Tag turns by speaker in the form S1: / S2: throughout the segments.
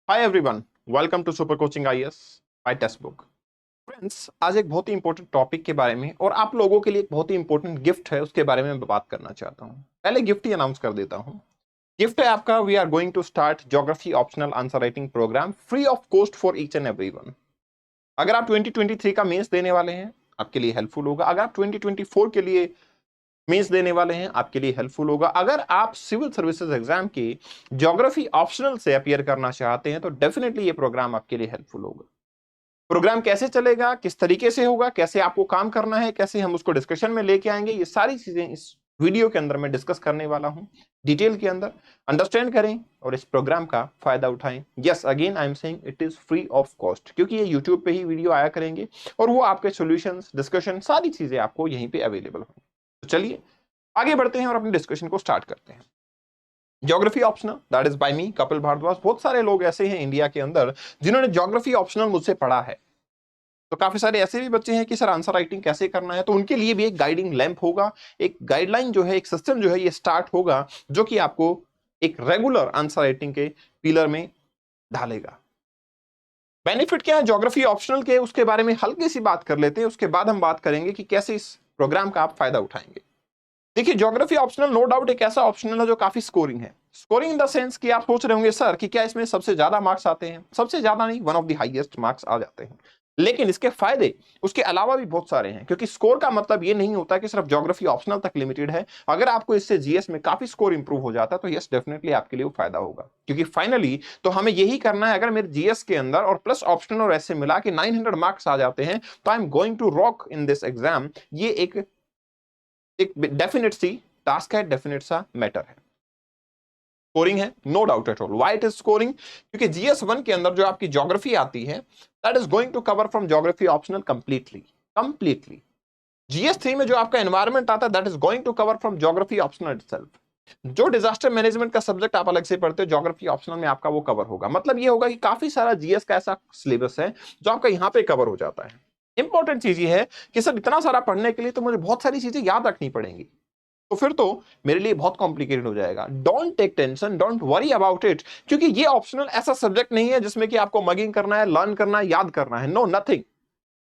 S1: Hi everyone, welcome to super coaching IAS by textbook. Friends, आज एक बहुत ही important topic के बारे में और आप लोगों के लिए एक बहुत ही इंपॉर्टेंट गिफ्ट है, उसके बारे में मैं बात करना चाहता हूं। पहले गिफ्ट ही अनाउंस कर देता हूं। गिफ्ट है आपका, we are going to start geography optional answer writing programme free of cost for each and everyone. अगर आप 2023 का मेंस देने वाले हैं, आपके लिए हेल्पफुल होगा। अगर आप 2024 के लिए मेंस देने वाले हैं, आपके लिए हेल्पफुल होगा। अगर आप सिविल सर्विसेज एग्जाम की ज्योग्राफी ऑप्शनल से अपियर करना चाहते हैं तो डेफिनेटली ये प्रोग्राम आपके लिए हेल्पफुल होगा। प्रोग्राम कैसे चलेगा, किस तरीके से होगा, कैसे आपको काम करना है, कैसे हम उसको डिस्कशन में लेके आएंगे, ये सारी चीजें इस वीडियो के अंदर मैं डिस्कस करने वाला हूं डिटेल के अंदर। अंडरस्टैंड करें और इस प्रोग्राम का फायदा उठाएं। Yes, again I am saying it is free of cost, क्योंकि ये यूट्यूब पे ही वीडियो आया करेंगे और वो आपके सॉल्यूशंस, डिस्कशन, सारी चीजें आपको यहीं पे अवेलेबल होंगी। तो चलिए आगे बढ़ते हैं और अपने डिस्कशन को स्टार्ट करते हैं। Geography optional, that is by me Kapil Bhardwaj. बहुत सारे लोग ऐसे हैं इंडिया के अंदर जिन्होंने ज्योग्राफी ऑप्शनल मुझसे पढ़ा है, तो काफी सारे ऐसे भी बच्चे हैं कि सर आंसर राइटिंग कैसे करना है, तो उनके लिए भी एक गाइडिंग लैंप होगा, एक गाइडलाइन जो है, एक सिस्टम जो है ये स्टार्ट होगा, जो कि आपको एक रेगुलर आंसर राइटिंग के पिलर में ढालेगा। बेनिफिट क्या है ज्योग्राफी ऑप्शनल के, उसके बारे में हल्की सी बात कर लेते हैं, उसके बाद हम बात करेंगे कि कैसे इस प्रोग्राम का आप फायदा उठाएंगे। देखिए, ज्योग्राफी ऑप्शनल नो डाउट एक ऐसा ऑप्शनल है जो काफी स्कोरिंग है। स्कोरिंग इन द सेंस कि आप सोच रहे होंगे सर कि क्या इसमें सबसे ज्यादा मार्क्स आते हैं। सबसे ज्यादा नहीं, one of the highest marks आ जाते हैं, लेकिन इसके फायदे उसके अलावा भी बहुत सारे हैं। क्योंकि स्कोर का मतलब ये नहीं होता कि सिर्फ ज्योग्राफी ऑप्शनल तक लिमिटेड है। अगर आपको इससे जीएस में काफी स्कोर इंप्रूव हो जाता है तो यस, डेफिनेटली आपके लिए वो फायदा होगा। क्योंकि फाइनली तो हमें यही करना है। अगर मेरे जीएस के अंदर और प्लस ऑप्शनल और ऐसे मिला के 900 मार्क्स आ जाते हैं तो I am going to rock in this exam. ये एक डेफिनेट सी टास्क है, डेफिनेट सा मैटर है। स्कोरिंग है, no doubt at all. Why it is scoring? क्योंकि जीएस 1 के अंदर जो आपकी ज्योग्राफी आती है, that is going to cover from geography optional completely. GS 3 में जो आपका एनवायरमेंट आता है, that is going to cover from geography optional itself. जो डिजास्टर मैनेजमेंट का सब्जेक्ट आप अलग से पढ़ते हो, ज्योग्राफी ऑप्शनल में आपका वो कवर होगा। मतलब ये होगा कि काफी सारा जीएस का ऐसा सिलेबस है जो आपका यहां पे कवर हो जाता है। इंपॉर्टेंट चीज ये है कि सर इतना सारा पढ़ने के लिए तो मुझे बहुत सारी चीजें याद रखनी पड़ेंगी, तो फिर तो मेरे लिए बहुत कॉम्प्लिकेटेड हो जाएगा। Don't take tension, don't worry about it, क्योंकि ये ऑप्शनल ऐसा सब्जेक्ट नहीं है जिसमें कि आपको मगिंग करना है, लर्न करना है, याद करना है। No, nothing.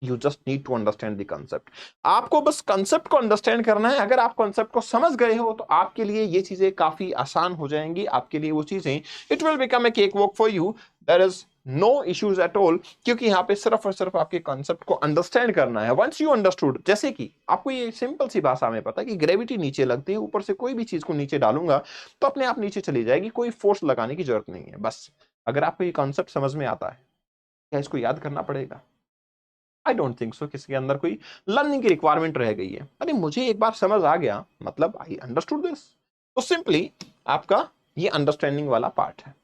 S1: You just need to understand the concept. आपको बस कंसेप्ट को अंडरस्टैंड करना है। अगर आप कंसेप्ट को समझ गए हो तो आपके लिए ये चीजें काफी आसान हो जाएंगी। आपके लिए वो चीजें, it will become a cake walk for you. There is no issues at all, क्योंकि यहां पे सिर्फ और सिर्फ आपके कंसेप्ट को अंडरस्टैंड करना है। वंस यू अंडरस्टूड, जैसे कि आपको ये सिंपल सी भाषा में पता है कि ग्रेविटी नीचे लगती है, ऊपर से कोई भी चीज को नीचे डालूंगा तो अपने आप नीचे चली जाएगी, कोई फोर्स लगाने की जरूरत नहीं है। बस अगर आपको ये कॉन्सेप्ट समझ में आता है, क्या इसको याद करना पड़ेगा? आई डोंट थिंक सो किसी के अंदर कोई लर्निंग की रिक्वायरमेंट रह गई है। अरे मुझे एक बार समझ आ गया, मतलब आई अंडरस्टूड दिस, तो सिंपली आपका ये अंडरस्टैंडिंग वाला पार्ट है।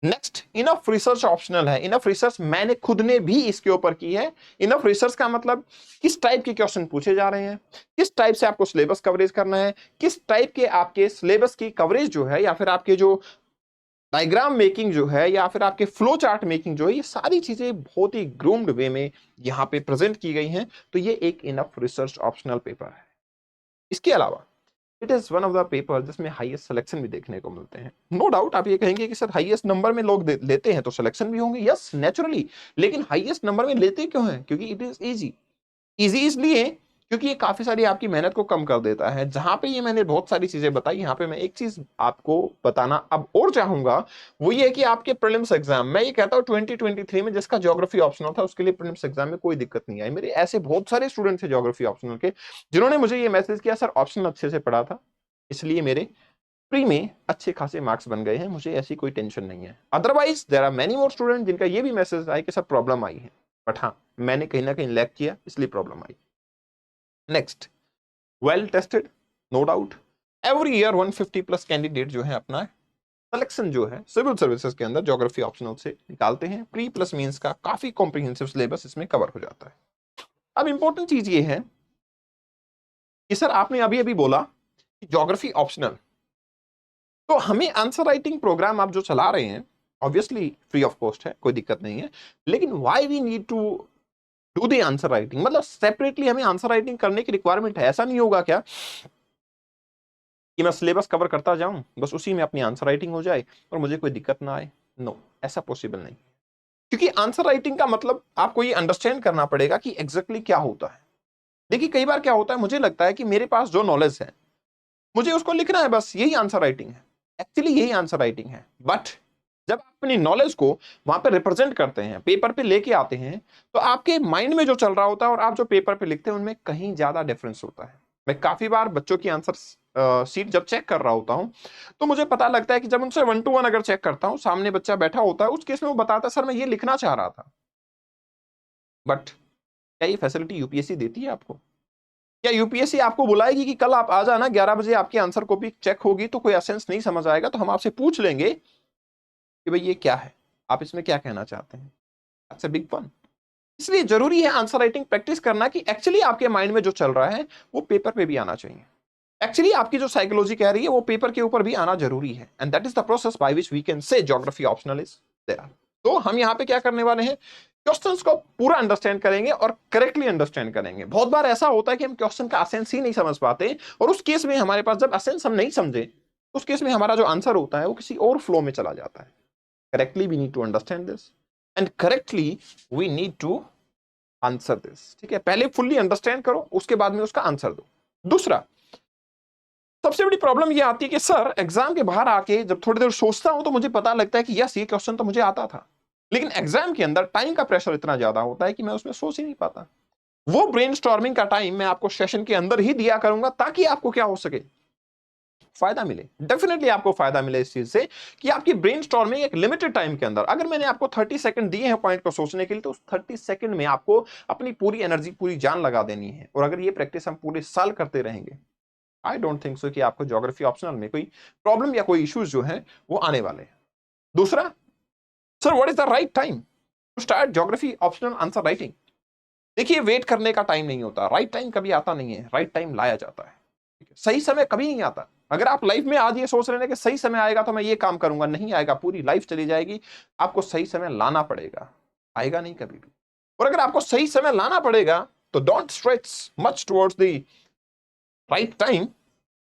S1: नेक्स्ट, इनफ रिसर्च ऑप्शनल है। इनफ रिसर्च मैंने खुद ने भी इसके ऊपर की है। इनफ रिसर्च का मतलब किस टाइप के क्वेश्चन पूछे जा रहे हैं, किस टाइप से आपको सिलेबस कवरेज करना है, किस टाइप के आपके सिलेबस की कवरेज जो है, या फिर आपके जो डायग्राम मेकिंग जो है, या फिर आपके फ्लो चार्ट मेकिंग जो है, ये सारी चीजें बहुत ही ग्रूम्ड वे में यहां पे प्रेजेंट की गई हैं। तो ये एक इनफ रिसर्च ऑप्शनल पेपर है। इसके अलावा it is one of the paper जिसमें हाईएस्ट सिलेक्शन भी देखने को मिलते हैं। नो डाउट आप ये कहेंगे कि सर हाईएस्ट नंबर में लोग लेते हैं तो सिलेक्शन भी होंगे। Yes, naturally. लेकिन हाईएस्ट नंबर में लेते क्यों हैं? क्योंकि इट इज इजी। इजी इसलिए क्योंकि ये काफी सारी आपकी मेहनत को कम कर देता है। जहां पे ये मैंने बहुत सारी चीजें बताई, यहाँ पे मैं एक चीज आपको बताना अब और चाहूंगा, वो ये है कि आपके प्रीलिम्स एग्जाम, मैं ये कहता हूँ 2023 में जिसका ज्योग्राफी ऑप्शनल था उसके लिए प्रीलिम्स एग्जाम में कोई दिक्कत नहीं आई। मेरे ऐसे बहुत सारे स्टूडेंट थे ज्योग्राफी ऑप्शनल के जिन्होंने मुझे ये मैसेज किया, सर ऑप्शनल अच्छे से पढ़ा था, इसलिए मेरे प्री में अच्छे खासे मार्क्स बन गए हैं, मुझे ऐसी कोई टेंशन नहीं है। Otherwise there are many more student जिनका ये भी मैसेज आया कि सर प्रॉब्लम आई है, बट हाँ मैंने कहीं ना कहीं लैग किया इसलिए प्रॉब्लम आई। Next, well tested, no doubt. Every year 150 plus candidate जो है अपना सिलेक्शन जो है सिविल सर्विसेज के अंदर ज्योग्राफी ऑप्शनल से निकालते हैं। प्री प्लस मींस का काफी कॉम्प्रिहेंसिव सिलेबस इसमें कवर हो जाता है। अब इंपॉर्टेंट चीज ये है कि सर आपने अभी अभी बोला कि ज्योग्राफी ऑप्शनल, तो हमें आंसर राइटिंग प्रोग्राम आप जो चला रहे हैं ऑब्वियसली फ्री ऑफ कॉस्ट है, कोई दिक्कत नहीं है, लेकिन why we need to do the answer writing? मतलब सेपरेटली हमें आंसर राइटिंग करने की रिक्वायरमेंट है? ऐसा नहीं होगा क्या कि मैं सिलेबस कवर करता जाऊं, बस उसी में अपनी आंसर राइटिंग हो जाए और मुझे कोई दिक्कत ना आए? नो, ऐसा पॉसिबल नहीं, क्योंकि आंसर राइटिंग का मतलब आपको ये अंडरस्टैंड करना पड़ेगा कि एग्जैक्टली क्या होता है। देखिए कई बार क्या होता है, मुझे लगता है कि मेरे पास जो नॉलेज है मुझे उसको लिखना है, बस यही आंसर राइटिंग है, एक्चुअली यही आंसर राइटिंग है। बट जब आप अपनी नॉलेज को वहां पे रिप्रेजेंट करते हैं, पेपर पे लेके आते हैं, तो आपके माइंड में जो चल रहा होता है और आप जो पेपर पे लिखते हैं उनमें कहीं ज्यादा डिफरेंस होता है। मैं काफी बार बच्चों की आंसर सीट जब चेक कर रहा होता हूं तो मुझे पता लगता है कि जब उनसे 1 to 1 अगर चेक करता हूं, सामने बच्चा बैठा होता है, उस केस में वो बताता है सर मैं ये लिखना चाह रहा था। बट क्या ये फैसिलिटी यूपीएससी देती है आपको? क्या यूपीएससी आपको बुलाएगी कि कल आप आ जाना 11 बजे, आपकी आंसर कॉपी चेक होगी, तो कोई एसेंस नहीं समझ आएगा तो हम आपसे पूछ लेंगे कि भाई ये क्या है, आप इसमें क्या कहना चाहते हैं? That's a big fun. इसलिए जरूरी है आंसर राइटिंग प्रैक्टिस करना कि एक्चुअली आपके माइंड में जो चल रहा है वो पेपर पे भी आना चाहिए। एक्चुअली आपकी जो साइकोलॉजी कह रही है वो पेपर के ऊपर भी आना जरूरी है, and that is the process by which we can say geography optional is there. तो हम यहाँ पे क्या करने वाले हैं, क्वेश्चंस को पूरा अंडरस्टैंड करेंगे और करेक्टली अंडरस्टैंड करेंगे। बहुत बार ऐसा होता है कि हम क्वेश्चन का असेंस ही नहीं समझ पाते, और उस केस में हमारे पास जब असेंस हम नहीं समझे, उस केस में हमारा जो आंसर होता है वो किसी और फ्लो में चला जाता है। Correctly we need to understand this, and correctly we need to answer this. ठीक है, पहले फुल्ली अंडरस्टैंड करो, उसके बाद में उसका आंसर दो। दूसरा, सबसे बड़ी प्रॉब्लम ये आती है कि सर एग्जाम के बाहर आके जब थोड़ी देर सोचता हूं तो मुझे पता लगता है कि यस ये क्वेश्चन तो मुझे आता था, लेकिन एग्जाम के अंदर टाइम का प्रेशर इतना ज्यादा होता है कि मैं उसमें सोच ही नहीं पाता। वो ब्रेनस्टॉर्मिंग का टाइम मैं आपको सेशन के अंदर ही दिया करूंगा ताकि आपको क्या हो सके, फायदा मिले। डेफिनेटली आपको फायदा मिले इस चीज से कि आपकी ब्रेनस्टॉर्मिंग एक लिमिटेड टाइम के अंदर, अगर मैंने आपको 30 सेकंड दिए हैं पॉइंट को सोचने के लिए, तो उस 30 सेकंड में आपको अपनी पूरी एनर्जी, पूरी जान लगा देनी है। और अगर ये प्रैक्टिस हम पूरे साल करते रहेंगे, आई डोंट थिंक सो कि आपको ज्योग्राफी ऑप्शनल में कोई प्रॉब्लम या कोई इश्यूज जो है वो आने वाले हैं। दूसरा, sir what is the right time to start geography optional answer writing? देखिए वेट करने का टाइम नहीं होता, राइट टाइम कभी आता नहीं है, राइट टाइम लाया जाता है। सही समय कभी नहीं आता। अगर आप लाइफ में आज ये सोच रहे हैं कि सही समय आएगा तो मैं ये काम करूंगा, नहीं आएगा, पूरी लाइफ चली जाएगी। आपको सही समय लाना पड़ेगा, आएगा नहीं कभी भी। और अगर आपको सही समय लाना पड़ेगा तो don't stretch much towards the right time,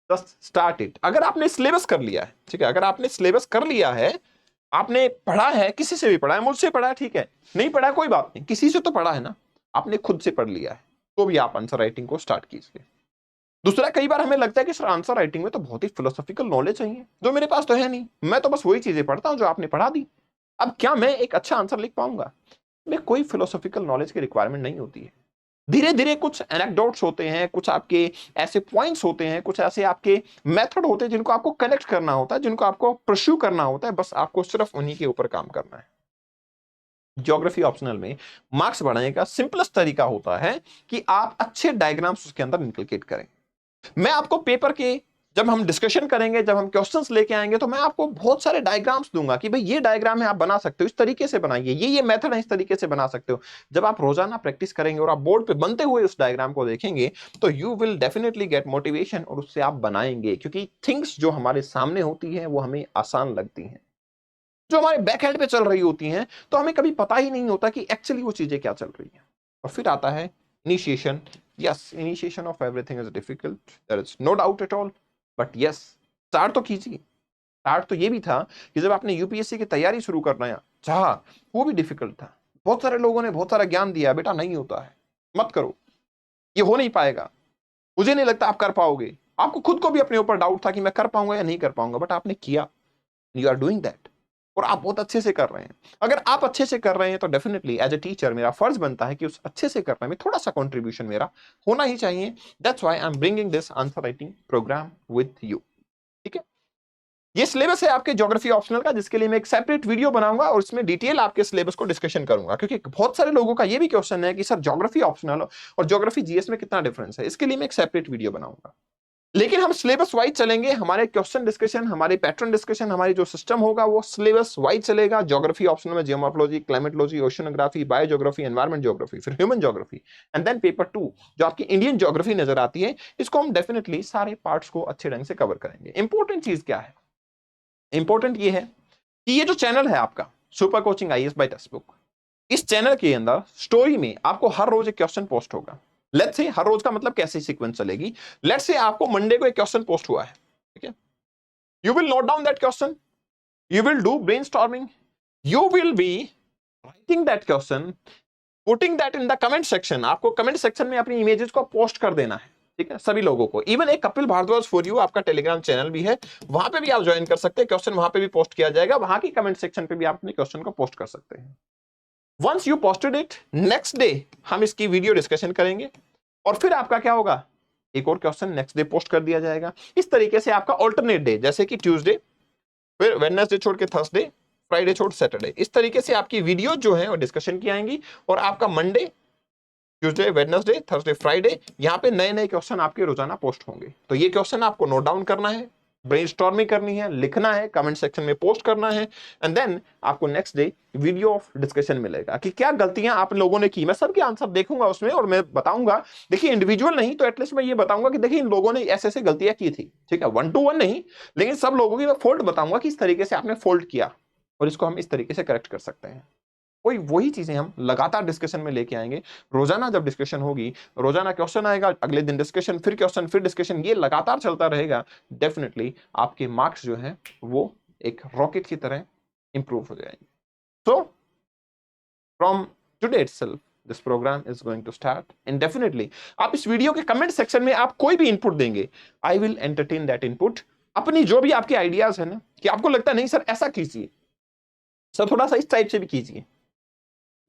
S1: just start it. अगर आपने सिलेबस कर लिया है, ठीक है, अगर आपने सिलेबस कर लिया है, आपने पढ़ा है, किसी से भी पढ़ा है, मुझसे पढ़ा है, ठीक है, नहीं पढ़ा कोई बात नहीं, किसी से तो पढ़ा है ना, आपने खुद से पढ़ लिया है, तो भी आप आंसर राइटिंग को स्टार्ट कीजिए। दूसरा, कई बार हमें लगता है कि सर आंसर राइटिंग में तो बहुत ही फिलोसॉफिकल नॉलेज चाहिए जो मेरे पास तो है नहीं, मैं तो बस वही चीजें पढ़ता हूं जो आपने पढ़ा दी, अब क्या मैं एक अच्छा आंसर लिख पाऊंगा? में कोई फिलोसॉफिकल नॉलेज की रिक्वायरमेंट नहीं होती है। धीरे धीरे कुछ एनेक्डोट्स होते हैं, कुछ आपके ऐसे पॉइंट्स होते हैं, कुछ ऐसे आपके मेथड होते हैं जिनको आपको कनेक्ट करना होता है, जिनको आपको परस्यू करना होता है, बस आपको सिर्फ उन्हीं के ऊपर काम करना है। ज्योग्राफी ऑप्शनल में मार्क्स बढ़ाने का सिंपलेस्ट तरीका होता है कि आप अच्छे डायग्राम्स उसके अंदर इनकलकेट करें। मैं आपको पेपर के जब हम डिस्कशन करेंगे, जब हम क्वेश्चंस लेके आएंगे, तो मैं आपको बहुत सारे डायग्राम्स दूंगा कि भाई ये डायग्राम है, आप बना सकते हो, इस तरीके से बनाइए, ये मेथड है, इस तरीके से बना सकते हो। जब आप रोजाना प्रैक्टिस करेंगे और आप बोर्ड पे बनते हुए उस डायग्राम को देखेंगे तो you will definitely get motivation, और उससे आप बनाएंगे, क्योंकि थिंग्स जो हमारे सामने होती है वो हमें आसान लगती हैं, जो हमारे बैक हैंड पे चल रही होती हैं तो हमें कभी पता ही नहीं होता कि एक्चुअली वो चीजें क्या चल रही हैं। और फिर आता है initiation. Yes, initiation of everything is difficult, there is no doubt at all, but yes, start तो कीजिए। स्टार्ट तो ये भी था कि जब आपने यूपीएससी की तैयारी शुरू करना चाहा, वो भी डिफिकल्ट था। बहुत सारे लोगों ने बहुत सारा ज्ञान दिया, बेटा नहीं होता है, मत करो, ये हो नहीं पाएगा, मुझे नहीं लगता आप कर पाओगे। आपको खुद को भी अपने ऊपर डाउट था कि मैं कर पाऊंगा या नहीं कर पाऊंगा, बट आपने किया, यू आर डूइंग दैट, और आप बहुत अच्छे से कर रहे हैं। अगर आप अच्छे से कर रहे हैं तो डेफिनेटली एज ए टीचर मेरा फर्ज बनता है कि उस अच्छे से करने में थोड़ा सा कंट्रीब्यूशन मेरा होना ही चाहिए। That's why I am bringing this answer writing programme with you. ठीक है, ये सिलेबस है आपके ज्योग्राफी ऑप्शनल का, जिसके लिए मैं एक सेपरेट वीडियो बनाऊंगा और इसमें डिटेल आपके सिलेबस को डिस्कशन करूंगा, क्योंकि बहुत सारे लोगों का ये भी क्वेश्चन है कि सर ज्योग्राफी ऑप्शनल और ज्योग्राफी जीएस में कितना डिफरेंस है। इसके लिए मैं एक सेपरेट वीडियो बनाऊंगा, लेकिन हम सिलेबस वाइज चलेंगे। हमारे क्वेश्चन डिस्कशन, हमारे पैटर्न डिस्कशन, हमारी जो सिस्टम होगा वो सिलेबस वाइज चलेगा। ज्योग्राफी ऑप्शनल में geomorphology, climatology, oceanography, biogeography, environment geography, फिर human geography, and then paper 2 जो आपकी इंडियन ज्योग्राफी नजर आती है, इसको हम डेफिनेटली सारे पार्ट्स को अच्छे ढंग से कवर करेंगे। इंपॉर्टेंट चीज क्या है? इंपॉर्टेंट ये है कि ये जो चैनल है आपका super coaching IAS by textbook, इस चैनल के अंदर स्टोरी में आपको हर रोज एक क्वेश्चन पोस्ट होगा। लेट्स से हर रोज का मतलब कैसे सीक्वेंस चलेगी, लेट्स से आपको मंडे को एक क्वेश्चन पोस्ट हुआ है, ठीक है, you will note down that question, you will do brainstorming, you will be writing that question, putting that in the comment section. आपको कमेंट सेक्शन में अपनी इमेजेस को पोस्ट कर देना है, ठीक है, सभी लोगों को। इवन एक कपिल भारद्वाज फॉर यू आपका टेलीग्राम चैनल भी है, वहां पे भी आप ज्वाइन कर सकते हैं। क्वेश्चन वहां पे भी पोस्ट किया जाएगा, वहां की कमेंट सेक्शन पे भी आप अपने क्वेश्चन को पोस्ट कर सकते हैं। Once you posted it, next day हम इसकी वीडियो डिस्कशन करेंगे और फिर आपका क्या होगा, एक और क्वेश्चन नेक्स्ट डे पोस्ट कर दिया जाएगा। इस तरीके से आपका ऑल्टरनेट डे, जैसे कि ट्यूसडे, फिर वेडनेसडे छोड़ के थर्सडे, फ्राइडे छोड़ सैटरडे, इस तरीके से आपकी वीडियो जो है वो डिस्कशन की आएंगी। और आपका Monday, Tuesday, Wednesday, Thursday, Friday, यहाँ पे नए नए क्वेश्चन आपके रोजाना पोस्ट होंगे। तो ये क्वेश्चन आपको नोट डाउन करना है, ब्रेनस्टॉर्मिंग करनी है, लिखना है, कमेंट सेक्शन में पोस्ट करना है, एंड देन आपको next day video of discussion मिलेगा कि क्या गलतियां आप लोगों ने की। मैं सबके आंसर देखूंगा उसमें और मैं बताऊंगा। देखिए इंडिविजुअल नहीं तो एटलीस्ट मैं ये बताऊंगा कि देखिए इन लोगों ने ऐसे ऐसे गलतियां की थी, ठीक है, 1 to 1 नहीं, लेकिन सब लोगों की मैं फॉल्ट बताऊंगा कि इस तरीके से आपने फॉल्ट किया और इसको हम इस तरीके से करेक्ट कर सकते हैं। वही चीजें हम लगातार डिस्कशन में लेके आएंगे। रोजाना जब डिस्कशन होगी, रोजाना क्वेश्चन आएगा, अगले दिन डिस्कशन, फिर क्वेश्चन, फिर डिस्कशन, ये लगातार चलता रहेगा। डेफिनेटली आपके मार्क्स जो है वो एक रॉकेट की तरह इंप्रूव हो जाएंगे। So from today itself this programme is going to start and definitely आप इस वीडियो के कमेंट सेक्शन में आप कोई भी इनपुट देंगे, I will entertain that input. अपनी जो भी आपके आइडियाज है ना, कि आपको लगता नहीं सर ऐसा कीजिए, सर थोड़ा सा इस टाइप से भी कीजिए,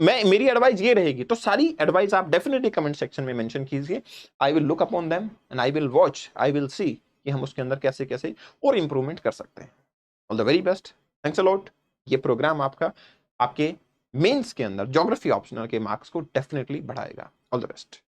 S1: मेरी एडवाइस ये रहेगी, तो सारी एडवाइस आप डेफिनेटली कमेंट सेक्शन में मेंशन कीजिए। I will look upon them and I will watch, I will see कि हम उसके अंदर कैसे कैसे और इंप्रूवमेंट कर सकते हैं। All the very best, thanks a lot. ये प्रोग्राम आपका आपके मेंस के अंदर ज्योग्राफी ऑप्शनल के मार्क्स को डेफिनेटली बढ़ाएगा। All the best.